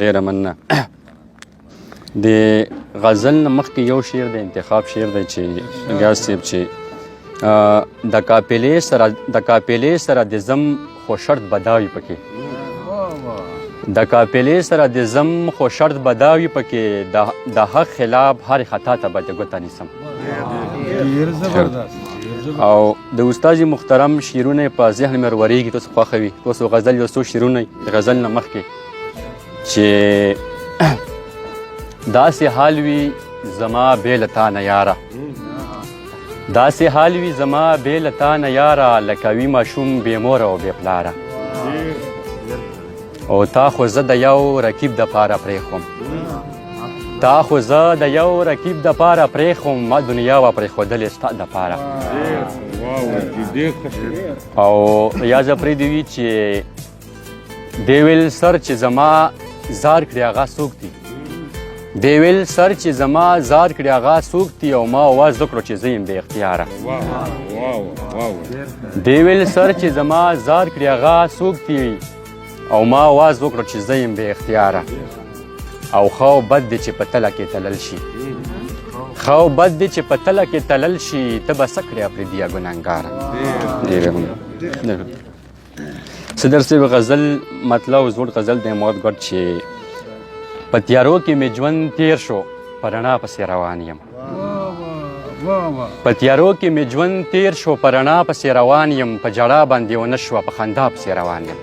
ډېره مننه. د غزل نه مخکې یو شعر د انتخاب شعر دی چې ګیاس صاحب چې د قافلې سره د زم خو شرط بداوي پکې د قافلې سره د زم خو شرط بداوي پکې د حق خلاف هر خطا ته به د ګوته نیسم. او د استاد محترم شعرونه په ذهن مې ورورېږي. تاسو خوښوي تاسو غزل یو څو شعرونه د غزل نه مخکې چې داسې حال وي زما بې له تا نه یاره داسې حال وي زما بې له تا نه یاره لکه وي ماشوم بې موره او بې پلاره او تا خو زه د یو رقیب دپاره پرېښوم تا خو زه د یو رقیب دپاره پرېښوم ما دنیا وه پرېښودلې ستا دپاره او ریاض پرېږدي وي چې دی ویل سر چې زما زار کړي هغه څوک دي دی ویل سر چې زما زار کړي هغه څوک دي او ما آواز وکړو چې زه یم بې اختیاره دی ویل سر چې زما زار کړي هغه څوک دي او ما آواز وکړو چې زه یم بې اختیاره او ښه او بد دی چې په تله کې تلل شي ښه او بد دی چې په تله کې تلل شي ته به څه کړې افریدیه ګنهګاره. صدر صاحب غزل مطلب زوړ غزل دی موت ګډ چې په تیارو کې مې ژوند تیر شو په رڼا پسې روان یم په تیارو کې مې ژوند تیر شو په رڼا پسې روان یم په ژړا باندې ونه شوه په خندا پسې روان یم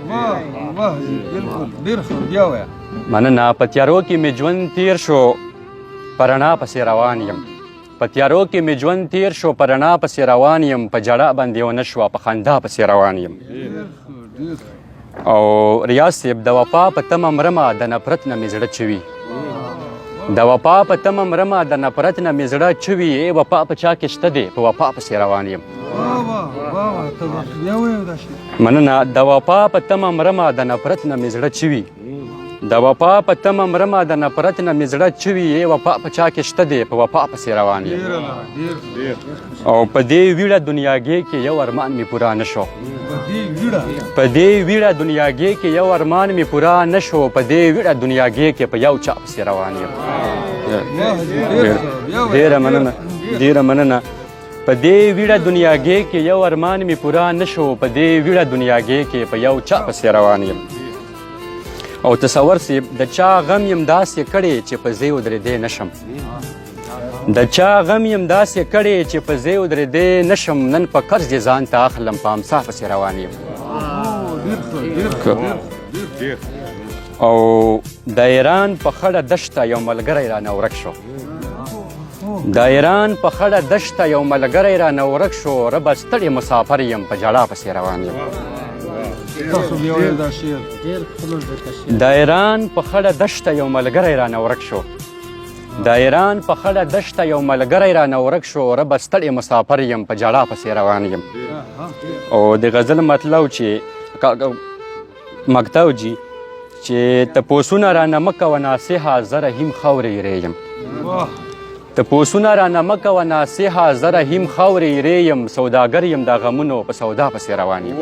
مننه. په تیارو کې مې ژوند تیر شو په رڼا پسې روان یم په تیارو کې مې ژوند تیر شو په رڼا پسې روان یم په ژړا باندې ونه شوه په خندا پسې روان یم. او ریاض صاحب د وفا په تمه مرمه د نفرت نه مې زړه چوي د وفا په تمه مرمه د نفرت نه مې زړه چوي ای وفا په چا کې شته دی په وفا پسې روان یم مننه. د وفا په تمه مرمه د نفرت نه مې زړه چوي د وفا په تمه مرمه د نفرت نه مې زړه چوي ای وفا په چا کې شته دی په وفا پسې روان یم. او په دې ویړه دنیاګۍ کې یو ارمان مې پوره نه شو په دې ویړه دنیاګۍ کې یو ارمان مې پوره نه شو په دې ویړه دنیاګۍ کې په یو چا پسې روان یم. ډېره مننه ډېره مننه. په دې ویړه دنیاګۍ کې یو ارمان مې پوره نه شو په دې ویړه دنیاګۍ کې په یو چا پسې روان یم. او تصور صاحب د چا غم یم داسې کړی چې په ځای ودرېدی نشم د چا غم یم داسې کړی چې په ځای ودرېدی نشم نن په قرض یې ځان ته اخلم په امسا پسې روان یم. او د ایران په خړه دشته یو ملګری رانه ورک شو د ایران په خړه دشته یو ملګری رانه ورک شو ربه ستړی مسافر یم په ژړا پسې روان یم. د ایران په خړه دشته یو ملګری رانه ورک شو د ایران په خړه دشته یو ملګری رانه ورک شو ربه ستړی مسافر یم په ژړا پسې روان یم. او د غزل مطلب چې مکتو جي چې تپوسونه رانه مه کوه ناصحه زه رحیم خاورې ایرې یم تپوسونه رانه مه کوه ناصحه زه رحیم خاورې ایرې یم سوداګر یم د غمونو په سودا پسې روان یم.